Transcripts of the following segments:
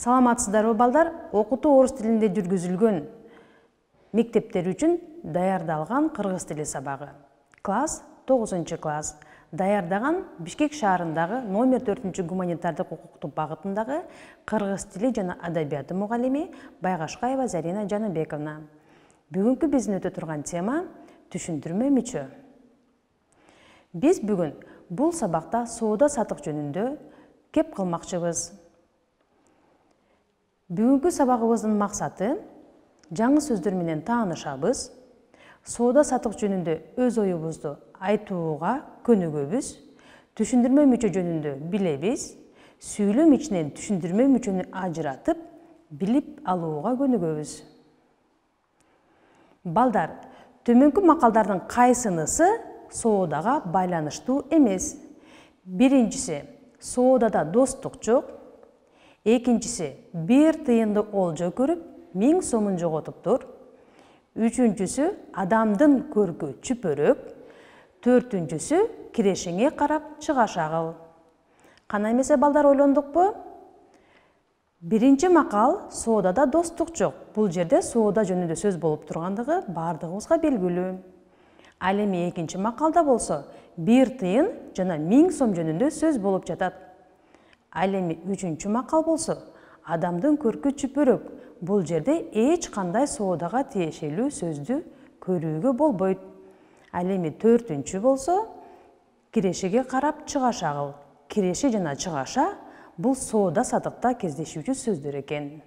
Саламатсыздарбы балдар? Окутуу орус тилинде жүргүзүлгөн мектептер үчүн даярдалган кыргыз тили сабагы. Класс 9-класс. Даярдаган Бишкек шаарындагы номер 4-гуманитардык укуктук багытындагы кыргыз тили жана адабияты мугалими Байгашкаева Зарина Жаныбековна. Бүгүнкү биздин өтө турган тема түшүндүрмө мүчө. Биз бүгүн бул сабакта соода сатык жөнүндө кеп кылмакчыбыз. Бүгүнкү сабагыбыздын максаты жаңы сөздөр менен таанышабыз, соода сатык жөнүндө өз оюбузду айтууга көнүгөбүз, түшүндүрмө мүчө жөнүндө билебиз, сүйлөм ичинен түшүндүрмө мүчөнү ажыратып, билип алууга көнүгөбүз. Балдар, төмөнкү макалдардын кайсынысы соодага байланыштуу эмес? Биринчиси, соодада достук жок. Экинчиси, бир тыйынды олжо көрүп, 1000 сомун жоготуптур. Үчүнчүсү, адамдын көркү чүпөрөк. Төртүнчүсү, кирешеңе карап чыгаш агыл. Кана эмесе балдар, ойлондукпу? Биринчи макал соодада достук жок. Бул жерде соода жөнүндө сөз болуп тургандыгы бардыгыбызга белгилүү. Ал эми экинчи макалда болсо, бир тыйын жана 1000 сом жөнүндө сөз болуп жатат. Ал эми үчүнчү макал болсо, адамдын көркү чүпөрөк. Бул жерде эч кандай соодага тиешелүү сөздү көрүүгө болбойт. Ал эми төртүнчү болсо, кирешеге карап чыгаш агыл. Киреше жана чыгаша бул соода сатыкта кездешүүчү сөздөр экен.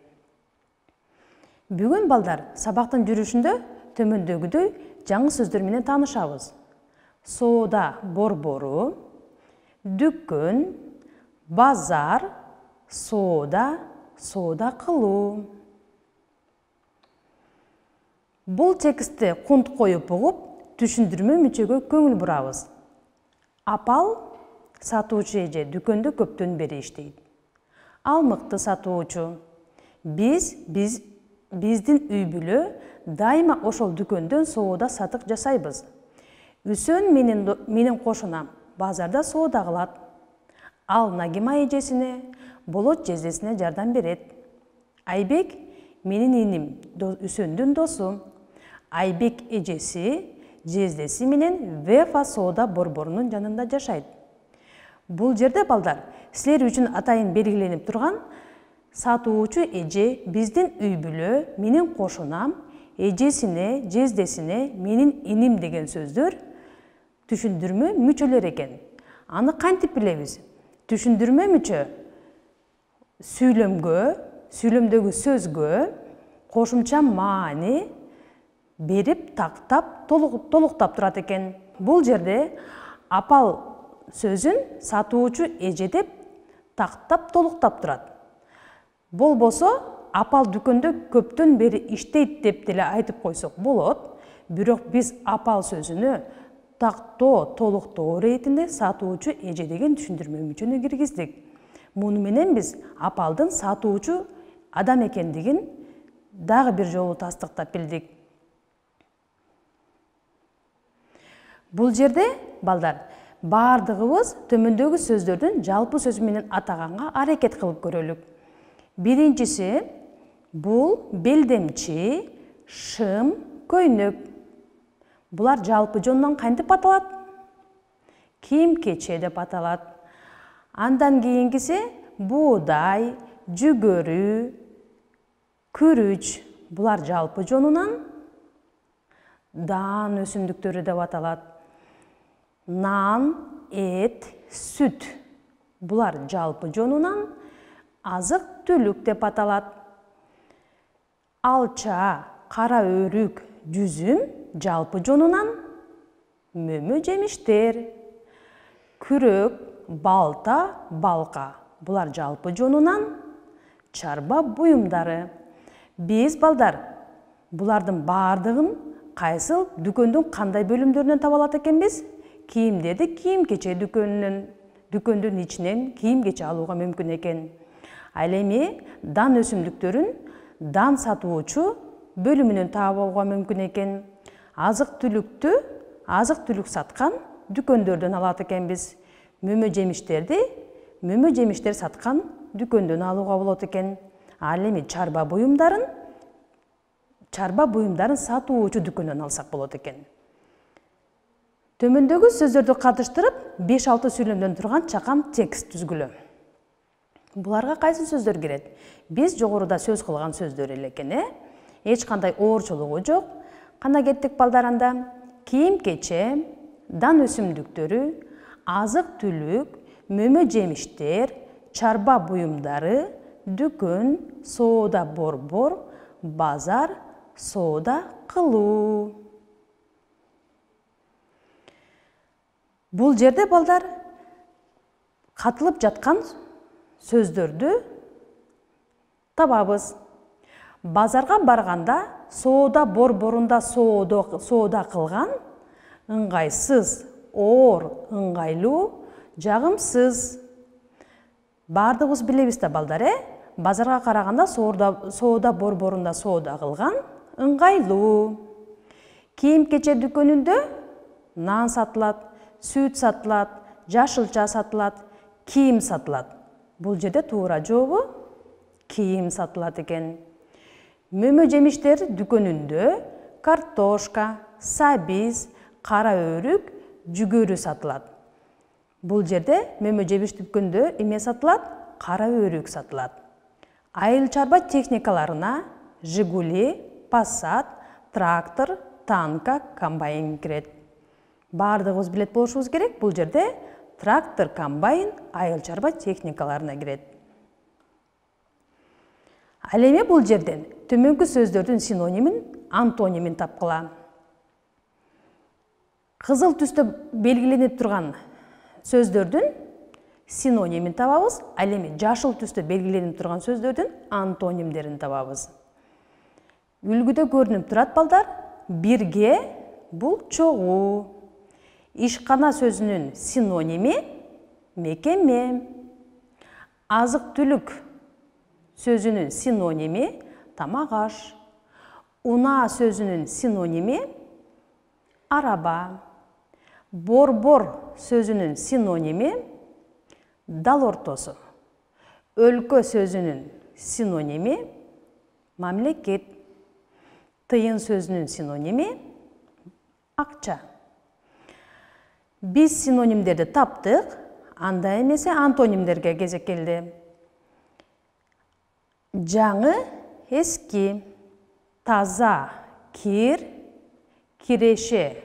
Бүгүн балдар сабактын жүрүшүндө төмөндөгүдөй жаңы сөздөр менен таанышабыз. Соода борбору, дүккөн, базар, соода, соода кылуу. Бул текстти кунт коюп угуп, түшүндүрмө мүчөгө көңүл бурабыз. Апал сатуучу эже дүкөндө көптөн бери иштейт. Ал мыкты сатуучу. Биздин үй бүлө дайыма ошол дүкөндөн соода сатык жасайбыз. Үсөн менин кошунам базарда соода кылат. Ал Нагима эжесине, Болот жездесине жардам берет. Айбек менин иним, Үсөндүн досу. Айбек эжеси, жездеси менен Вефа соода борборунун жанында жашайт. Бул жерде балдар, силер үчүн атайын белгиленип турган сатуучу эже, биздин үй бүлө, менин кошунам, эжесине, жездесине, менин иним деген сөздөр түшүндүрмө мүчөлөр экен. Аны кантип билебиз? Түшүндүрмө мүчө сүйлөмдөгү сөзгө кошумча маани берип, тактап, толуктап турат экен. Бул жерде апал сөзүн сатуучу эже деп тактап, толуктап турат. Болбосо, апал дүкөндө көптөн бери иштейт деп деле айтып койсок болот. Бирок биз апал сөзүнө тактоо, толуктоо иретинде сатуучу эже деген түшүндүрмө мүчөнү киргиздик. Муну менен биз апалдын сатуучу адам экендигин дагы бир жолу тастыктап билдик. Бул жерде балдар, бардыгыбыз төмөндөгү сөздөрдүн жалпы сөзү менен атаганга аракет кылып көрөлүк. Биринчиси, бул белдемчи, шым, көйнөк. Булар жалпы жонунан кантип аталат? Кийим-кече деп аталат. Андан кийинкиси буудай, жүгөрү, күрүч. Булар жалпы жонунан даан өсүмдүктөрү деп аталат. Нан, эт, сүт. Булар жалпы жонунан азык-түлүк деп аталат. Алча, кара өрүк, жүзүм жалпы жонунан мөмө жемиштер. Күрөк, балта, балка. Булар жалпы жонунан чарба буюмдары. Биз балдар, булардын бардыгын кайсыл дүкөндүн кандай бөлүмдөрүнөн таба алат экенбиз? Кийимдерди кийим-кече дүкөндүн ичинен кийим-кече алууга мүмкүн экен. Ал эми дан өсүмдүктөрүн дан сатуучу бөлүмүнөн таап алууга мүмкүн экен. Азык-түлүк саткан дүкөндөрдөн алат экенбиз. Мөмө жемиштер саткан дүкөндөн алууга болот экен. Ал эми чарба буюмдарын сатуучу дүкөнүнөн алсак болот экен. Төмөндөгү сөздөрдү катыштырып, 5-6 сүйлөмдөн турган чакан текст түзгүлө. Буларга кайсы сөздөр кирет? Биз жогоруда сөз кылган сөздөр эле экен, эч кандай оорчулугу жок. Кана кеттик балдар анда? Кийим-кече, дан өсүмдүктөрү, азык-түлүк, мөмө-жемиштер, чарба буюмдары, дүкөн, соода борбор, базар, соода кылуу. Бул жерде балдар катылып жаткан сөздөрдү табабыз. Базарга барганда соода борборунда соода кылган ыңгайсыз, оор, ыңгайлуу, жагымсыз. Бардыгыбыз билебиз да балдар, базарга караганда соода борборунда соода кылган ыңгайлуу. Кийим-кече дүкөнүндө нан сатылат, сүт сатылат, жашылча сатылат, кийим сатылат. Бул жерде туура жообу кийим сатылат экен. Мөмө-жемиштер дүкөнүндө картошка, сабиз, кара өрүк, жүгөрү сатылат. Бул жерде мөмө-жемиш дүкөндө эме сатылат? Кара өрүк сатылат. Айыл чарба техникаларына Жигули, Passat, трактор, танка, комбайн кирет. Бардыгыбыз билет болушубуз керек, бул жерде трактор, комбайн айыл чарба техникаларына кирет. Ал эми бул жерден төмөнкү сөздөрдүн синонимин, антонимин тапкыла. Кызыл түстө белгиленип турган сөздөрдүн синонимин табабыз, ал эми жашыл түстө белгиленип турган сөздөрдүн антонимдерин табабыз. Үлгүдө көрүнүп турат балдар, бирге бул чогуу. Ишкана сөзүнүн синоними мекеме. Азык-түлүк сөзүнүн синоними тамак-аш. Унаа сөзүнүн синоними араба. Борбор сөзүнүн синоними дал ортосу. Өлкө сөзүнүн синоними мамлекет. Тыйын сөзүнүн синоними акча. Биз синонимдерди таптык, анда эмесе антонимдерге кезек келди. Жаңы, эски, таза, кир, киреше,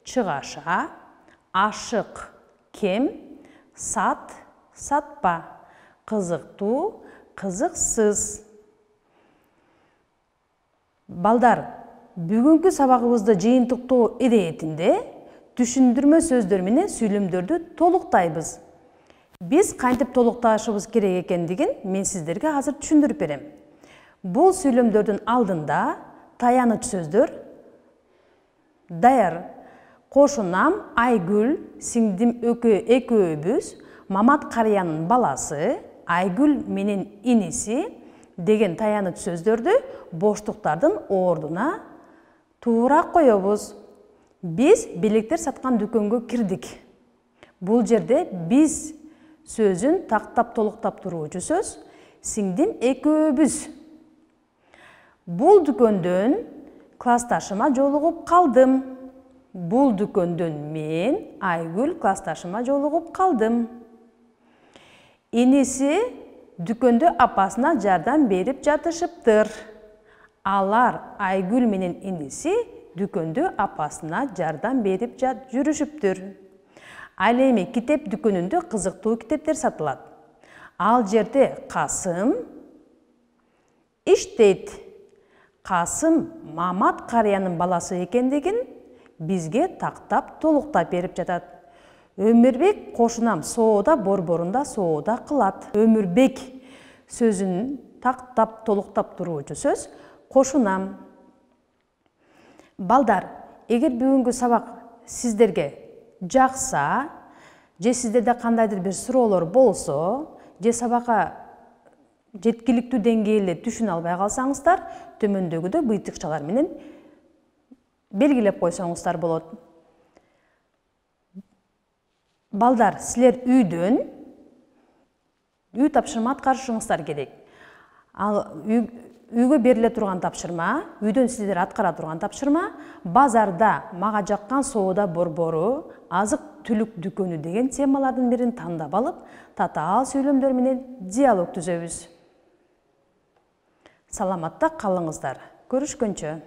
чыгаша, ашык, кем, сат, сатпа, кызыктуу, кызыксыз. Балдар, бүгүнкү сабагыбызды жыйынтыктоо иретинде түшүндүрмө сөздөр менен сүйлөмдөрдү толуктайбыз. Биз кантип толукташыбыз керек экендигин мен сиздерге азыр түшүндүрүп берем. Бул сүйлөмдөрдүн алдында таяныч сөздөр даяр. Кошунам Айгүл, сиңдим экөөбүз, Мамат карыянын баласы, Айгүл менен иниси деген таяныч сөздөрдү боштуктардын ордуна туура коебуз. Биз белектер саткан дүкөнгө кирдик. Бул жерде биз сөзүн тактап толуктап туруучу сөз сиңдим экөөбүз. Бул дүкөндөн классташыма жолугуп калдым. Бул дүкөндөн мен Айгүл классташыма жолугуп калдым. Иниси дүкөндө апасына жардам берип жатышыптыр. Алар Айгүл менен иниси дүкөндө апасына жардам берип жүрүшүптүр. Ал эми китеп дүкөнүндө кызыктуу китептер сатылат. Ал жерде Касым иштейт. Касым Мамат карыянын баласы экендигин бизге тактап толуктап берип жатат. Өмүрбек кошунам соода борборунда соода кылат. Өмүрбек сөзүн тактап толуктап туруучу сөз кошунам. Балдар, эгер бүгүнкү сабак сиздерге жакса, же сиздерде кандайдыр бир суроолор болсо, же сабакка жеткиликтүү деңгээлде түшүнө албай калсаңыздар, төмөндөгүдө быйтыкчалар менен белгилеп койсоңуздар болот. Балдар, силер үйдөн үй тапшырма аткарышыңыздар керек. Ал үйгө бериле турган тапшырма, үйдөн сиздер аткара турган тапшырма, базарда мага жаккан соода борбору, азык түлүк дүкөнү деген темалардын бирин тандап алып, татаал сүйлөмдөр менен диалог түзөбүз. Саламатта калыңыздар. Көрүшкөнчө.